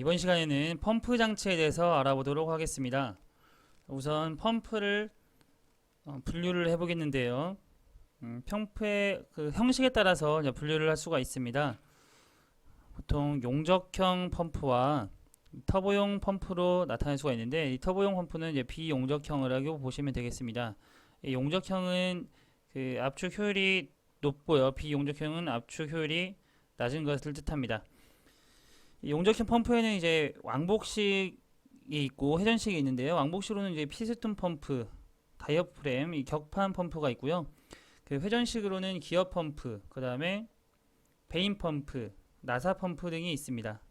이번 시간에는 펌프 장치에 대해서 알아보도록 하겠습니다. 우선 펌프를 분류를 해보겠는데요. 펌프의 그 형식에 따라서 이제 분류를 할 수가 있습니다. 보통 용접형 펌프와 터보용 펌프로 나타낼 수가 있는데, 이 터보용 펌프는 이제 비용접형이라고 보시면 되겠습니다. 이 용접형은 그 압축 효율이 높고요, 비용접형은 압축 효율이 낮은 것을 뜻합니다. 이 용접형 펌프에는 이제 왕복식이 있고 회전식이 있는데요. 왕복식으로는 이제 피스톤 펌프, 다이어프램, 이 격판 펌프가 있고요. 그 회전식으로는 기어 펌프, 그 다음에 베인 펌프, 나사 펌프 등이 있습니다.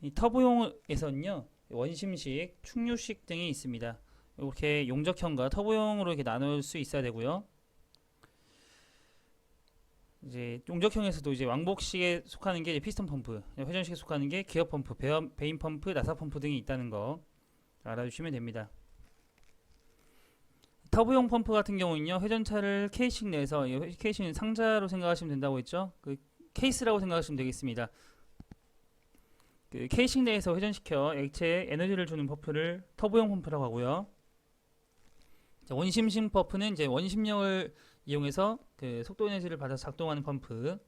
이 터보용에서는요, 원심식, 충류식 등이 있습니다. 이렇게 용접형과 터보용으로 이렇게 나눌 수 있어야 되고요. 이제 용접형에서도 이제 왕복식에 속하는 게 이제 피스톤 펌프, 회전식에 속하는 게 기어 펌프, 베인 펌프, 나사 펌프 등이 있다는 거 알아주시면 됩니다. 터보용 펌프 같은 경우는요, 회전차를 케이싱 내에서, 케이싱은 상자로 생각하시면 된다고 했죠. 그 케이스라고 생각하시면 되겠습니다. 그 케이싱 내에서 회전시켜 액체에 에너지를 주는 펌프를 터보용 펌프라고 하고요. 원심식 펌프는 이제 원심력을 이용해서 그 속도 에너지를 받아서 작동하는 펌프.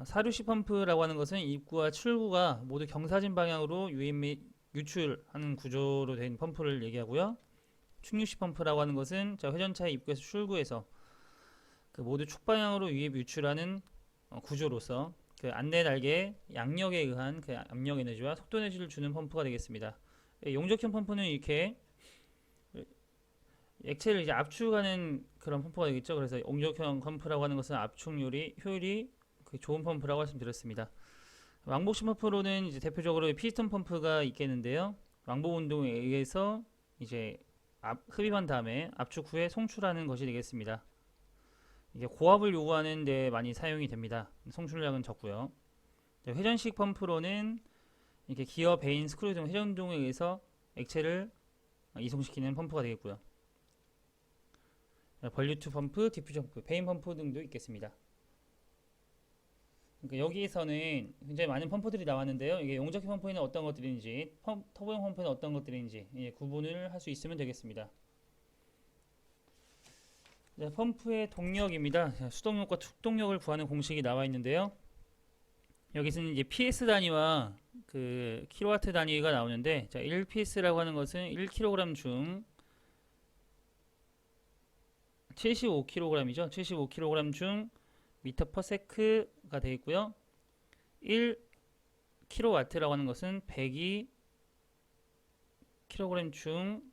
사류식 펌프라고 하는 것은 입구와 출구가 모두 경사진 방향으로 유입 및 유출하는 구조로 된 펌프를 얘기하고요. 충류식 펌프라고 하는 것은 회전차의 입구에서 출구에서 그 모두 축방향으로 유입 유출하는 구조로서 그 안내 날개 양력에 의한 그 압력 에너지와 속도 에너지를 주는 펌프가 되겠습니다. 용접형 펌프는 이렇게 액체를 이제 압축하는 그런 펌프가 되겠죠. 그래서 용접형 펌프라고 하는 것은 압축률이 효율이 그 좋은 펌프라고 말씀드렸습니다. 왕복식 펌프로는 이제 대표적으로 피스톤 펌프가 있겠는데요. 왕복 운동에 의해서 이제 흡입한 다음에 압축 후에 송출하는 것이 되겠습니다. 이게 고압을 요구하는 데 많이 사용이 됩니다. 송출량은 적고요. 회전식 펌프로는 이렇게 기어, 베인, 스크류 등 회전 운동에 의해서 액체를 이송시키는 펌프가 되겠고요. 벌류트 펌프, 디퓨저 펌프, 베인 펌프 등도 있겠습니다. 그러니까 여기에서는 굉장히 많은 펌프들이 나왔는데요. 이게 용접형 펌프에는 어떤 것들인지, 터보용 펌프에는 어떤 것들인지 구분을 할 수 있으면 되겠습니다. 펌프의 동력입니다. 수동력과 축동력을 구하는 공식이 나와 있는데요. 여기서는 이제 PS 단위와 그 킬로와트 단위가 나오는데, 1PS라고 하는 것은 1kg 중 75kg이죠. 75kg 중 미터 퍼 세크가 되겠고요. 1kW라고 하는 것은 102kg 중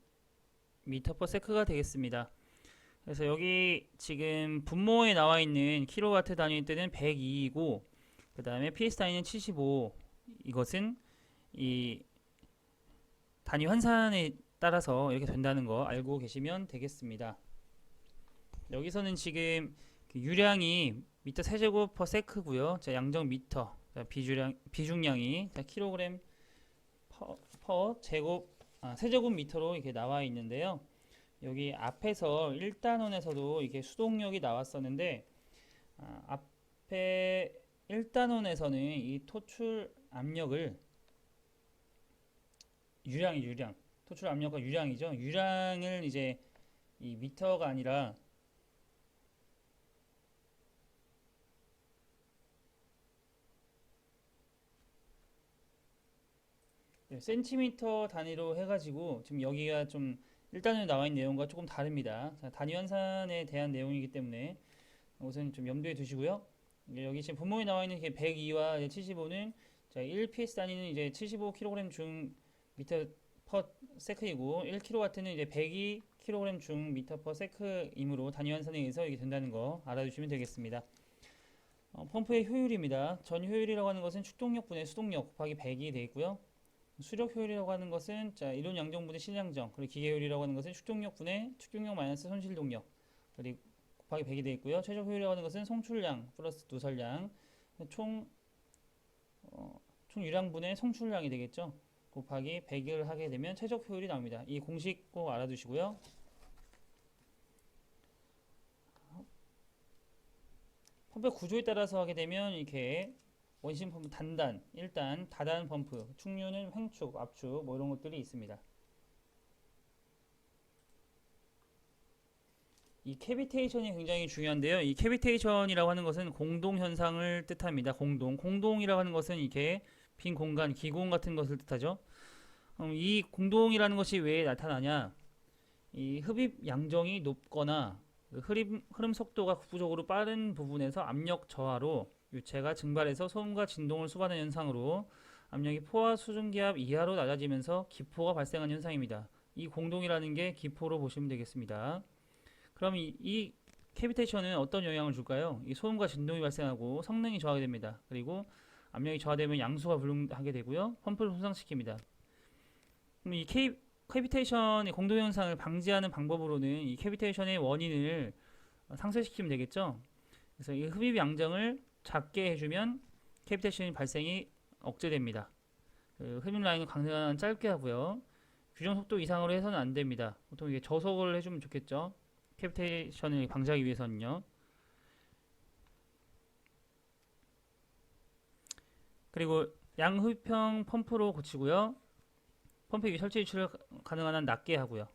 미터 퍼 세크가 되겠습니다. 그래서 여기 지금 분모에 나와 있는 킬로와트 단위 때는 102이고, 그 다음에 PS 단위는 75. 이것은 이 단위 환산에 따라서 이렇게 된다는 거 알고 계시면 되겠습니다. 여기서는 지금 그 유량이 미터 세제곱 퍼 세크고요. 양정 미터, 비중량이 킬로그램 퍼 제곱, 세제곱 미터로 이렇게 나와 있는데요. 여기 앞에서 1단원에서도 이렇게 수동력이 나왔었는데, 앞에 1단원에서는 이 토출 압력을 유량, 토출 압력과 유량이죠. 유량을 이제 이 미터가 아니라 센티미터 단위로 해가지고, 지금 여기가 좀 1단원에 나와 있는 내용과 조금 다릅니다. 단위 환산에 대한 내용이기 때문에 우선 좀 염두에 두시고요. 여기 지금 분모에 나와 있는 102와 75는 1PS 단위는 이제 75kg 중 미터 퍼 세크이고, 1kW는 이제 102kg 중 미터 퍼 세크이므로 단위 환산에 의해서 이게 된다는 거 알아두시면 되겠습니다. 펌프의 효율입니다. 전 효율이라고 하는 것은 축동력분의 수동력 곱하기 100이 되어 있고요. 수력 효율이라고 하는 것은 이론 양정분의 실량정, 그리고 기계 효율이라고 하는 것은 축동력분의 축동력 마이너스 손실동력, 그리고 곱하기 100이 되어 있고요. 최적 효율이라고 하는 것은 송출량 플러스 누설량, 총 유량분의 송출량이 되겠죠. 곱하기 100을 하게 되면 최적 효율이 나옵니다. 이 공식 꼭 알아두시고요. 펌프의 구조에 따라서 하게 되면 이렇게 원심 펌프 단단, 1단, 다단 펌프, 충류는 횡축, 압축 뭐 이런 것들이 있습니다. 이 캐비테이션이 굉장히 중요한데요. 이 캐비테이션이라고 하는 것은 공동 현상을 뜻합니다. 공동이라고 하는 것은 이렇게 빈 공간, 기공 같은 것을 뜻하죠. 이 공동이라는 것이 왜 나타나냐? 이 흡입 양정이 높거나 그 흐름 속도가 국부적으로 빠른 부분에서 압력 저하로 유체가 증발해서 소음과 진동을 수반하는 현상으로 압력이 포화 수증기압 이하로 낮아지면서 기포가 발생하는 현상입니다. 이 공동이라는 게 기포로 보시면 되겠습니다. 그럼 이 캐비테이션은 어떤 영향을 줄까요? 이 소음과 진동이 발생하고 성능이 저하게 됩니다. 그리고 압력이 저하되면 양수가 불능하게 되고요. 펌프를 손상시킵니다. 그럼 이 캐비테이션의 공동 현상을 방지하는 방법으로는 이 캐비테이션의 원인을 상쇄시키면 되겠죠. 그래서 이 흡입 양정을 작게 해주면 캐비테이션 발생이 억제됩니다. 그 흡입 라인을 강제한 짧게 하고요. 규정 속도 이상으로 해서는 안 됩니다. 보통 이게 저속을 해주면 좋겠죠. 캐비테이션을 방지하기 위해서는요. 그리고 양흡입형 펌프로 고치고요. 펌프 위 설치 위치를 가능한 한 낮게 하고요.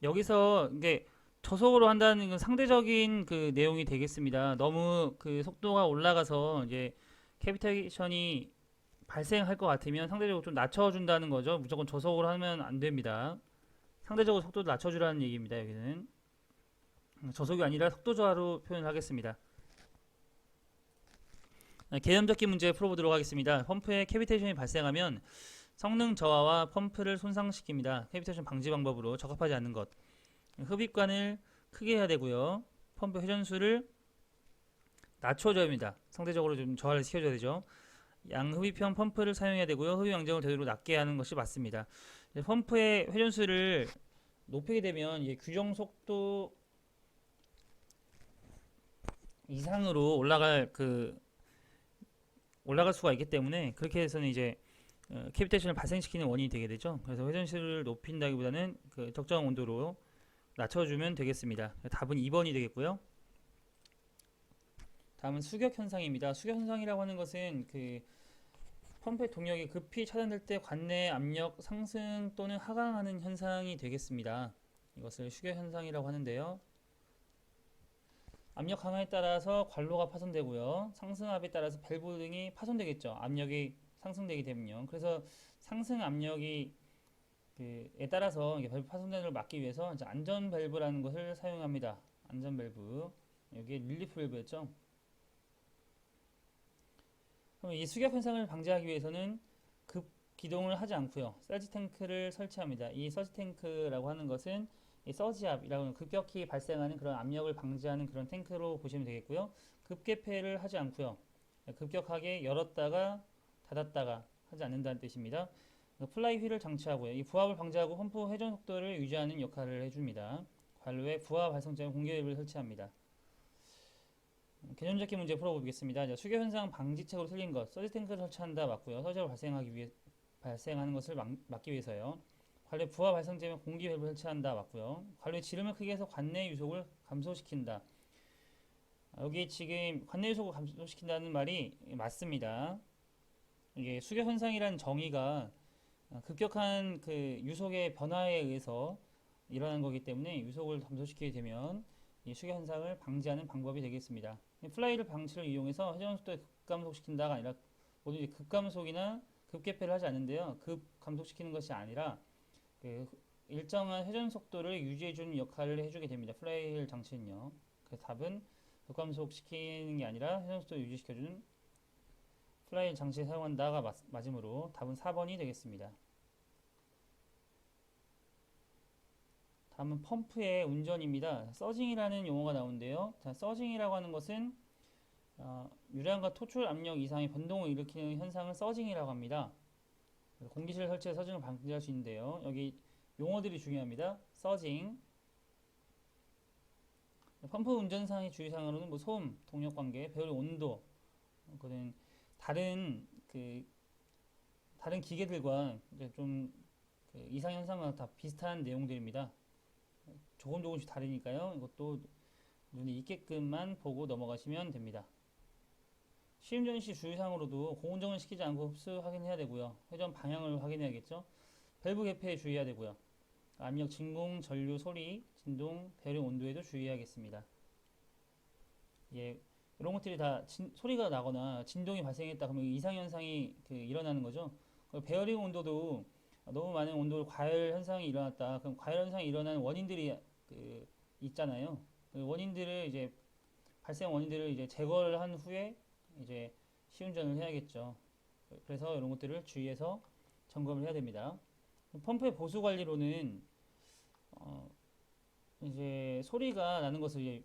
여기서 이게 저속으로 한다는 건 상대적인 그 내용이 되겠습니다. 너무 그 속도가 올라가서 이제 캐비테이션이 발생할 것 같으면 상대적으로 좀 낮춰준다는 거죠. 무조건 저속으로 하면 안 됩니다. 상대적으로 속도를 낮춰주라는 얘기입니다. 여기는 저속이 아니라 속도 저하로 표현을 하겠습니다. 개념 적기 문제 풀어보도록 하겠습니다. 펌프에 캐비테이션이 발생하면 성능 저하와 펌프를 손상시킵니다. 캐비테이션 방지 방법으로 적합하지 않는 것. 흡입관을 크게 해야 되고요. 펌프 회전수를 낮춰줘야 합니다. 상대적으로 좀 저하를 시켜줘야 되죠. 양흡입형 펌프를 사용해야 되고요. 흡입 양정을 되도록 낮게 하는 것이 맞습니다. 펌프의 회전수를 높이게 되면 규정 속도 이상으로 올라갈 수가 있기 때문에 그렇게 해서는 이제 캐비테이션을 발생시키는 원인이 되게 되죠. 그래서 회전수를 높인다기보다는 그 적정 온도로 낮춰주면 되겠습니다. 답은 2번이 되겠고요. 다음은 수격 현상입니다. 수격 현상이라고 하는 것은 그 펌프의 동력이 급히 차단될 때 관내 압력 상승 또는 하강하는 현상이 되겠습니다. 이것을 수격 현상이라고 하는데요. 압력 강화에 따라서 관로가 파손되고요. 상승압에 따라서 밸브 등이 파손되겠죠. 압력이 상승되게 되면요. 그래서 상승 압력이 에 따라서 밸브 파손되는 걸 막기 위해서 이제 안전 밸브라는 것을 사용합니다. 안전 밸브. 여기에 릴리프 밸브였죠. 그럼 이 수격 현상을 방지하기 위해서는 급 기동을 하지 않고요. 서지 탱크를 설치합니다. 이 서지 탱크라고 하는 것은 이 서지압이라고 하는 급격히 발생하는 그런 압력을 방지하는 그런 탱크로 보시면 되겠고요. 급개폐를 하지 않고요. 급격하게 열었다가 닫았다가 하지 않는다는 뜻입니다. 플라이 휠을 장치하고요. 이 부하를 방지하고 펌프 회전 속도를 유지하는 역할을 해줍니다. 관로에 부하 발생점에 공기밸브를 설치합니다. 개념 적기 문제 풀어보겠습니다. 수격 현상 방지책으로 틀린 것. 서지 탱크를 설치한다 맞고요. 서지압을 발생하는 것을 막기 위해서요. 관로에 부하 발생점에 공기 밸브를 설치한다 맞고요. 관로에 지름을 크게 해서 관내 유속을 감소시킨다. 여기 지금 관내 유속을 감소시킨다는 말이 맞습니다. 이게 수격 현상이라는 정의가 급격한 그 유속의 변화에 의해서 일어나는 거기 때문에 유속을 감소시키게 되면 이 수격 현상을 방지하는 방법이 되겠습니다. 플라이를 방치를 이용해서 회전 속도를 급감속시킨다가 아니라 모두 급감속이나 급개폐를 하지 않는데요. 급감속시키는 것이 아니라 그 일정한 회전 속도를 유지해주는 역할을 해주게 됩니다. 플라이 장치는요. 그 답은 급감속시키는 게 아니라 회전 속도를 유지시켜주는 플라이 장치를 사용한다가 맞으므로 답은 4번이 되겠습니다. 다음은 펌프의 운전입니다. 서징이라는 용어가 나오는데요. 자, 서징이라고 하는 것은 유량과 토출 압력 이상의 변동을 일으키는 현상을 서징이라고 합니다. 공기실 설치에 서징을 방지할 수 있는데요. 여기 용어들이 중요합니다. 서징, 펌프 운전상의 주의사항으로는 뭐 소음, 동력 관계, 배율 온도, 다른 기계들과 좀 그 이상 현상과 다 비슷한 내용들입니다. 조금씩 다르니까요. 이것도 눈에 익게끔만 보고 넘어가시면 됩니다. 시운전 시 주의사항으로도 고온정을 시키지 않고 흡수 확인해야 되고요. 회전 방향을 확인해야겠죠. 밸브 개폐에 주의해야 되고요. 압력, 진공, 전류, 소리, 진동, 배열의 온도에도 주의해야겠습니다. 예, 이런 것들이 다 소리가 나거나 진동이 발생했다 그러면 이상 현상이 일어나는 거죠. 배열의 온도도 너무 많은 온도 과열 현상이 일어났다. 그럼 과열 현상이 일어나는 원인들이 있잖아요. 그 원인들을 이제 발생 원인들을 이제 제거를 한 후에 이제 시운전을 해야겠죠. 그래서 이런 것들을 주의해서 점검을 해야 됩니다. 펌프의 보수 관리로는 이제 소리가 나는 것을 이제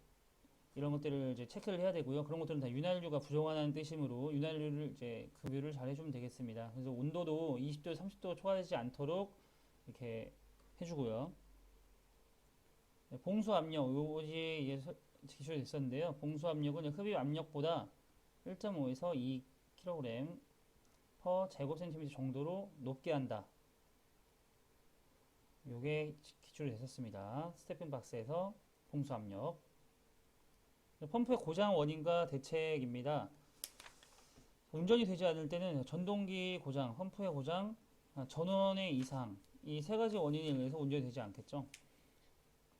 이런 것들을 이제 체크를 해야 되고요. 그런 것들은 다 윤활유가 부족하다는 뜻이므로 윤활유를 이제 급유를 잘 해주면 되겠습니다. 그래서 온도도 20도, 30도 초과되지 않도록 이렇게 해주고요. 봉수 압력, 이것이 이제 기술이 됐었는데요. 봉수 압력은 흡입 압력보다 1.5에서 2kg per 제곱센티미터 정도로 높게 한다. 요게 기출이 됐었습니다. 스테픈 박스에서 봉수 압력. 펌프의 고장 원인과 대책입니다. 운전이 되지 않을 때는 전동기 고장, 펌프의 고장, 전원의 이상, 이 세 가지 원인에 의해서 운전이 되지 않겠죠.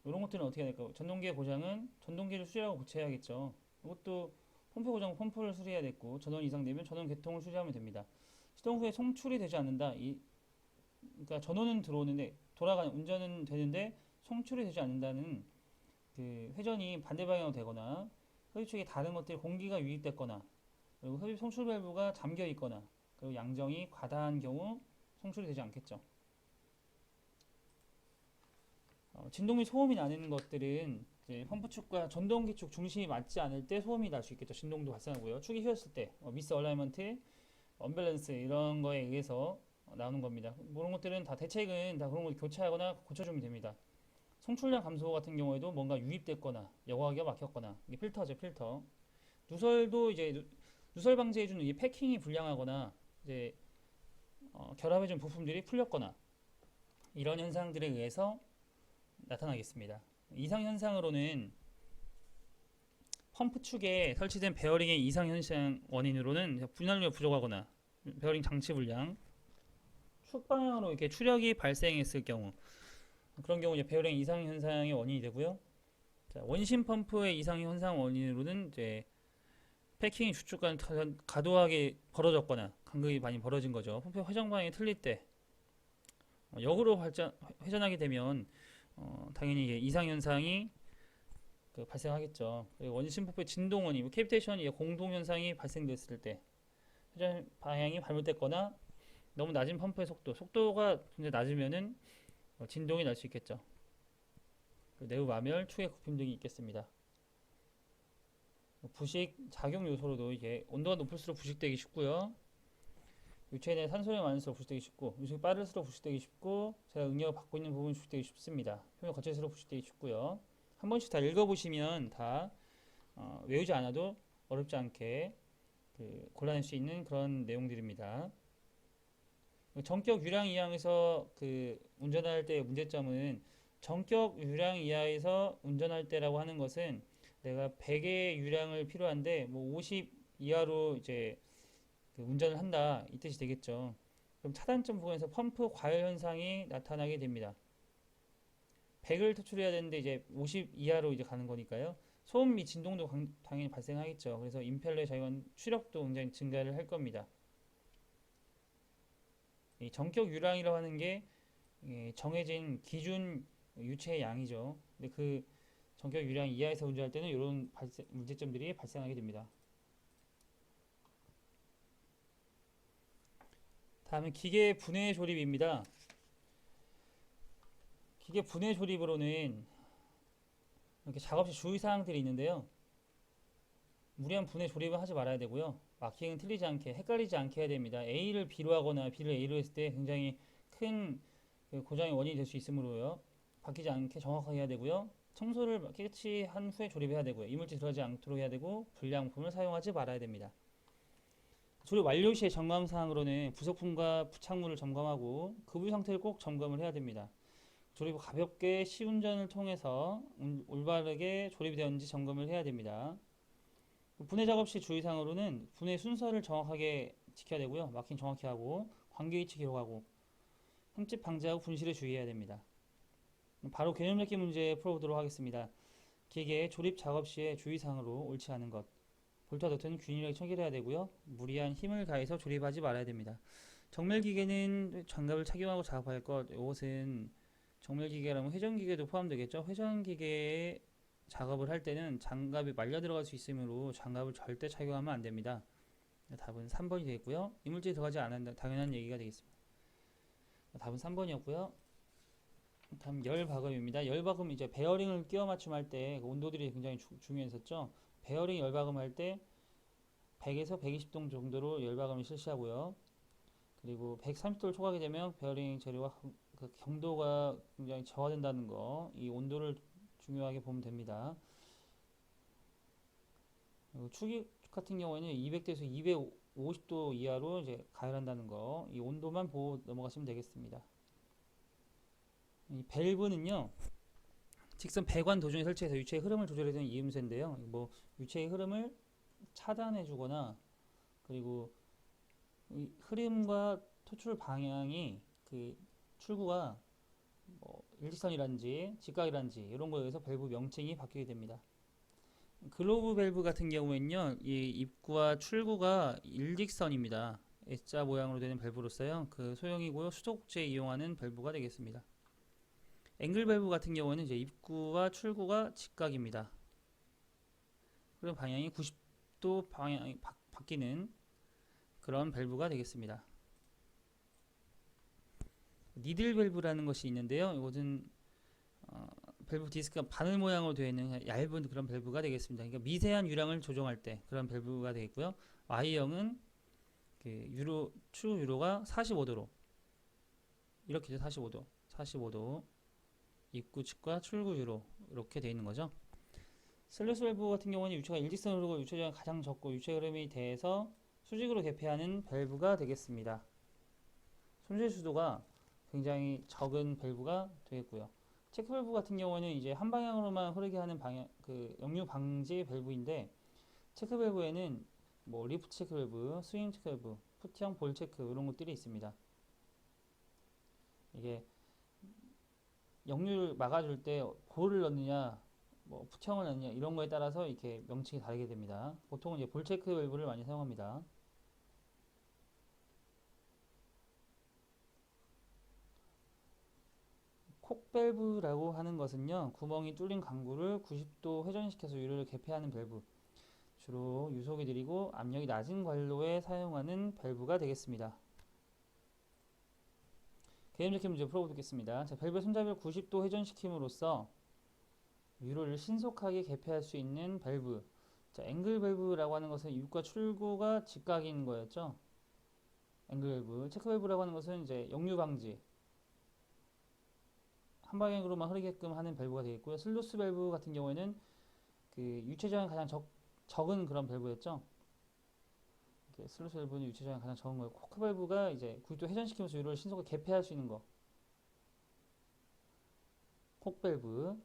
이런 것들은 어떻게 해야 될까요? 전동기의 고장은 전동기를 수리하고 교체해야겠죠. 이것도 펌프 고장, 펌프를 수리해야 됐고, 전원 이상 되면 전원 개통을 수리하면 됩니다. 시동 후에 송출이 되지 않는다. 그러니까 전원은 들어오는데 운전은 되는데 송출이 되지 않는다는 그 회전이 반대 방향으로 되거나 흡입 쪽에 다른 것들 공기가 유입됐거나 그리고 흡입 송출 밸브가 잠겨 있거나 그리고 양정이 과다한 경우 송출이 되지 않겠죠. 진동 및 소음이 나는 것들은 이제 펌프 축과 전동기 축 중심이 맞지 않을 때 소음이 날 수 있겠죠. 진동도 발생하고요. 축이 휘었을 때 미스 얼라이먼트, 언밸런스 이런 거에 의해서 나오는 겁니다. 이런 것들은 다 대책은 다 그런 걸 교체하거나 고쳐주면 됩니다. 송출량 감소 같은 경우에도 뭔가 유입됐거나 여과기가 막혔거나 이게 필터죠, 필터. 누설도 이제 누설 방지해주는 이 패킹이 불량하거나 이제 결합해준 부품들이 풀렸거나 이런 현상들에 의해서 나타나겠습니다. 이상 현상으로는 펌프 축에 설치된 베어링의 이상 현상 원인으로는 분할류가 부족하거나 베어링 장치 불량, 축 방향으로 이렇게 추력이 발생했을 경우 그런 경우 이제 베어링 이상 현상의 원인이 되고요. 자, 원심 펌프의 이상 현상 원인으로는 이제 패킹이 주축간 과도하게 벌어졌거나 간극이 많이 벌어진 거죠. 펌프의 회전 방향이 틀릴 때 역으로 회전하게 되면 당연히 이게 이상 현상이 발생하겠죠. 원심 펌프의 진동 원인, 캐비테이션 공동 현상이 발생됐을 때 회전 방향이 잘못됐거나 너무 낮은 펌프의 속도가 굉장히 낮으면은 진동이 날 수 있겠죠. 내부 마멸, 축의 굽힘 등이 있겠습니다. 부식, 작용 요소로도 이게 온도가 높을수록 부식되기 쉽고요. 유체 내 산소량이 많을수록 부식되기 쉽고, 유속이 빠를수록 부식되기 쉽고, 제가 응력을 받고 있는 부분이 부식되기 쉽습니다. 표면 거칠수록 부식되기 쉽고요. 한 번씩 다 읽어보시면 다 외우지 않아도 어렵지 않게 골라낼 수 있는 그런 내용들입니다. 전격 유량 이하에서 운전할 때의 문제점은 전격 유량 이하에서 운전할 때라고 하는 것은 내가 100의 유량을 필요한데 뭐 50 이하로 이제 운전을 한다 이 뜻이 되겠죠. 그럼 차단점 부분에서 펌프 과열 현상이 나타나게 됩니다. 100을 토출해야 되는데 이제 50 이하로 이제 가는 거니까요. 소음 및 진동도 당연히 발생하겠죠. 그래서 임펠러의 자유한 추력도 굉장히 증가를 할 겁니다. 이 전격 유량이라고 하는 게 정해진 기준 유체의 양이죠. 근데 그 전격 유량 이하에서 운전할 때는 이런 문제점들이 발생하게 됩니다. 다음은 기계 분해 조립입니다. 기계 분해 조립으로는 이렇게 작업시 주의사항들이 있는데요. 무리한 분해 조립을 하지 말아야 되고요. 마킹은 틀리지 않게, 헷갈리지 않게 해야 됩니다. A를 B로 하거나 B를 A로 했을 때 굉장히 큰 고장의 원인이 될 수 있으므로요. 바뀌지 않게 정확하게 해야 되고요. 청소를 깨끗이 한 후에 조립해야 되고요. 이물질 들어가지 않도록 해야 되고 불량품을 사용하지 말아야 됩니다. 조립 완료 시의 점검 사항으로는 부속품과 부착물을 점검하고 급유 상태를 꼭 점검을 해야 됩니다. 조립 가볍게 시운전을 통해서 올바르게 조립이 되었는지 점검을 해야 됩니다. 분해 작업 시 주의사항으로는 분해 순서를 정확하게 지켜야 되고요. 마킹 정확히 하고 관계 위치 기록하고 흠집 방지하고 분실에 주의해야 됩니다. 바로 개념 잡기 문제 풀어보도록 하겠습니다. 기계 조립 작업 시에 주의사항으로 옳지 않은 것. 볼트와 너트는 균일하게 청결해야 되고요. 무리한 힘을 가해서 조립하지 말아야 됩니다. 정밀기계는 장갑을 착용하고 작업할 것. 이것은 정밀기계라면 회전기계도 포함되겠죠. 회전기계에 작업을 할 때는 장갑이 말려 들어갈 수 있으므로 장갑을 절대 착용하면 안 됩니다. 답은 3번이 되겠고요. 이물질이 들어가지 않는다. 당연한 얘기가 되겠습니다. 답은 3번이었고요. 다음 열박음입니다. 열박음 이제 베어링을 끼워 맞춤할 때 온도들이 굉장히 중요했었죠. 베어링 열박음할 때 100에서 120도 정도로 열박음을 실시하고요. 그리고 130도를 초과하게 되면 베어링 재료가 그 경도가 굉장히 저하된다는 거, 이 온도를 중요하게 보면 됩니다. 그리고 축이 같은 경우에는 200도에서 250도 이하로 이제 가열한다는 거, 이 온도만 보고 넘어가시면 되겠습니다. 이 밸브는요, 직선 배관 도중에 설치해서 유체의 흐름을 조절해주는 이음새인데요. 뭐 유체의 흐름을 차단해주거나 그리고 이 흐름과 토출 방향이 그 출구가 뭐 일직선이라든지 직각이라든지 이런 거에 의해서 밸브 명칭이 바뀌게 됩니다. 글로브 밸브 같은 경우에는요, 이 입구와 출구가 일직선입니다. S자 모양으로 되는 밸브로서요, 그 소형이고요, 수도꼭지에 이용하는 밸브가 되겠습니다. 앵글 밸브 같은 경우는 이제 입구와 출구가 직각입니다. 그럼 방향이 90도 방향이 바뀌는 그런 밸브가 되겠습니다. 니들 밸브라는 것이 있는데요. 이것은 밸브 디스크가 바늘 모양으로 되어 있는 얇은 그런 밸브가 되겠습니다. 그러니까 미세한 유량을 조정할 때 그런 밸브가 되겠고요. Y형은 그 출구 유로가 45도로 이렇게 45도 입구 측과 출구 유로 이렇게 되어 있는 거죠. 슬로스 밸브 같은 경우는 유체가 일직선으로 흐르고 유체 저항이 가장 적고 유체 흐름이 대해서 수직으로 개폐하는 밸브가 되겠습니다. 손실 수도가 굉장히 적은 밸브가 되겠고요. 체크 밸브 같은 경우는 이제 한 방향으로만 흐르게 하는 그 역류 방지 밸브인데, 체크 밸브에는 뭐 리프트 체크 밸브, 스윙 체크 밸브, 푸트형 볼 체크 이런 것들이 있습니다. 이게 역류를 막아줄 때 볼을 넣느냐, 뭐 푸트형을 넣느냐 이런 거에 따라서 이렇게 명칭이 다르게 됩니다. 보통은 이제 볼 체크 밸브를 많이 사용합니다. 콕밸브라고 하는 것은요, 구멍이 뚫린 강구를 90도 회전시켜서 유료를 개폐하는 밸브, 주로 유속이 느리고 압력이 낮은 관로에 사용하는 밸브가 되겠습니다. 개념 적힌 문제 풀어보겠습니다. 자, 밸브의 손잡이를 90도 회전시킴으로써 유로를 신속하게 개폐할 수 있는 밸브. 자, 앵글 밸브라고 하는 것은 입구와 출구가 직각인 거였죠. 앵글 밸브. 체크 밸브라고 하는 것은 이제 역류 방지, 한 방향으로만 흐르게끔 하는 밸브가 되겠고요. 슬로스 밸브 같은 경우에는 그 유체 저항이 가장 적은 그런 밸브였죠. 슬로스 밸브는 유체 저항이 가장 적은 거예요. 코크 밸브가 이제 90도 회전시키면서 유로를 신속하게 개폐할 수 있는 거. 콕 밸브.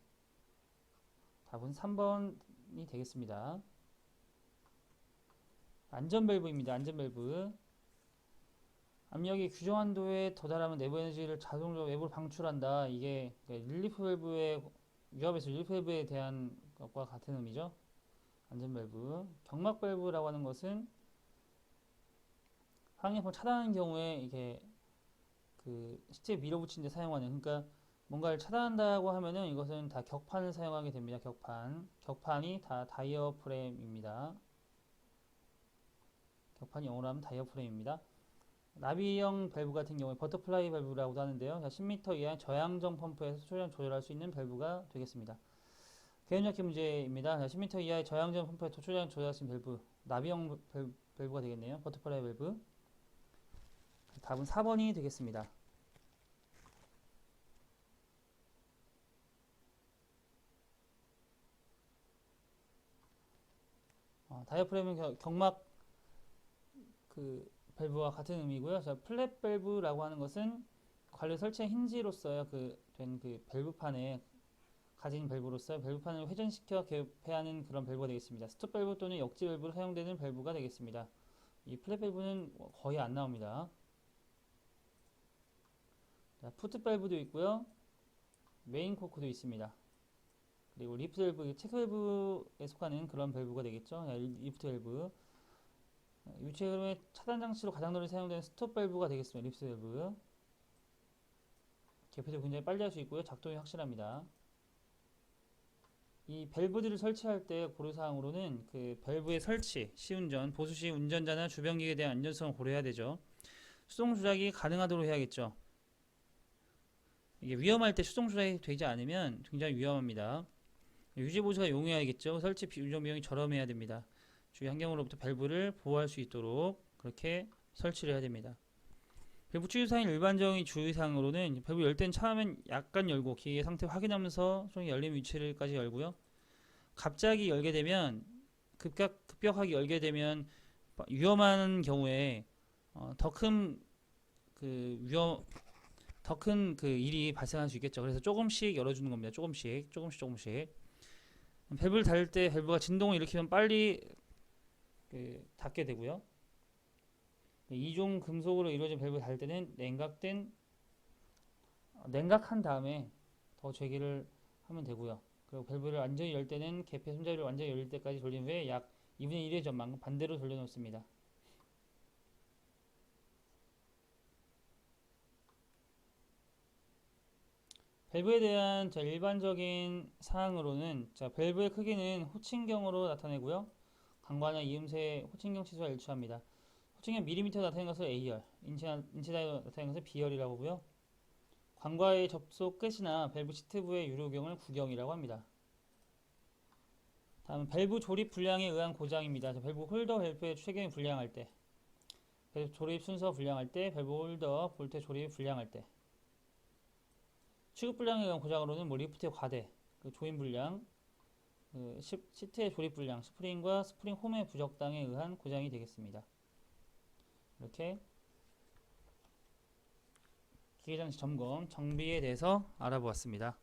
답은 3번이 되겠습니다. 안전 밸브입니다. 안전 밸브. 압력이 규정 한도에 도달하면 내부 에너지를 자동적으로 외부로 방출한다. 이게 릴리프 밸브의 위압에서 릴리프 밸브에 대한 것과 같은 의미죠. 안전 밸브. 경막 밸브라고 하는 것은 항해포를 차단하는 경우에 이게 그 시체에 밀어붙인 데 사용하는, 그러니까 뭔가를 차단한다고 하면은 이것은 다 격판을 사용하게 됩니다. 격판이 다 다이어프레임입니다. 격판이 영어로 하면 다이어프레임입니다. 나비형 밸브 같은 경우에 버터플라이 밸브라고도 하는데요. 10m 이하의 저양정 펌프에서 수조량 조절할 수 있는 밸브가 되겠습니다. 개념 잡기 문제입니다. 10m 이하의 저양정 펌프에 조절량 조절할 수 있는 밸브, 나비형 밸브가 되겠네요. 버터플라이 밸브. 답은 4번이 되겠습니다. 다이어프레임은 경막 그 밸브와 같은 의미고요. 자, 플랫 밸브라고 하는 것은 관련 설치한 힌지로서요. 된 그 밸브판에 가진 밸브로서 밸브판을 회전시켜 개폐하는 그런 밸브가 되겠습니다. 스톱 밸브 또는 역지 밸브로 사용되는 밸브가 되겠습니다. 이 플랫 밸브는 거의 안 나옵니다. 자, 푸트 밸브도 있고요. 메인 코크도 있습니다. 그리고 리프트 밸브, 체크 밸브에 속하는 그런 밸브가 되겠죠. 자, 리프트 밸브. 유체 흐름의 차단 장치로 가장 널리 사용되는 스톱 밸브가 되겠습니다. 리프트 밸브. 개폐도 굉장히 빨리 할 수 있고요. 작동이 확실합니다. 이 밸브들을 설치할 때 고려사항으로는 그 밸브의 설치, 시운전, 보수 시 운전자나 주변기기에 대한 안전성을 고려해야 되죠. 수동 조작이 가능하도록 해야겠죠. 이게 위험할 때 수동 조작이 되지 않으면 굉장히 위험합니다. 유지 보수가 용이해야겠죠. 설치 운전 비용이 저렴해야 됩니다. 주위 환경으로부터 밸브를 보호할 수 있도록 그렇게 설치를 해야 됩니다. 밸브 주의사항 일반적인 주의사항으로는 밸브 열 때는 처음엔 약간 열고 기계 상태 확인하면서 총이 열림 위치를까지 열고요. 갑자기 열게 되면 급격하게 열게 되면 위험한 경우에 더 큰 그 일이 발생할 수 있겠죠. 그래서 조금씩 열어주는 겁니다. 조금씩. 밸브를 닫을 때 밸브가 진동을 일으키면 빨리 닫게 되고요. 이중 금속으로 이루어진 밸브를 닫을 때는 냉각한 다음에 더 재기를 하면 되고요. 그리고 밸브를 완전히 열 때는 개폐 손잡이를 완전히 열릴 때까지 돌린 후에 약 2분의 1의 전망 반대로 돌려놓습니다. 밸브에 대한 일반적인 사항으로는 밸브의 크기는 호칭경으로 나타내고요. 강과나 이음새 호칭경 치수와 일치합니다. 호칭경 밀리미터로 나타내는 것을 A열, 인치 단위로 나타내는 것을 B열이라고 하고요. 관과의 접속 끝이나 밸브 시트부의 유료경을 구경이라고 합니다. 다음은 밸브 조립 불량에 의한 고장입니다. 밸브 홀더 밸브의 최경이 불량할 때, 밸브 조립 순서 불량할 때, 밸브 홀더 볼트 조립 불량할 때. 취급 불량에 의한 고장으로는 리프트의 과대, 조임 불량, 시트의 조립 불량, 스프링과 스프링 홈의 부적당에 의한 고장이 되겠습니다. 이렇게 기계장치 점검, 정비에 대해서 알아보았습니다.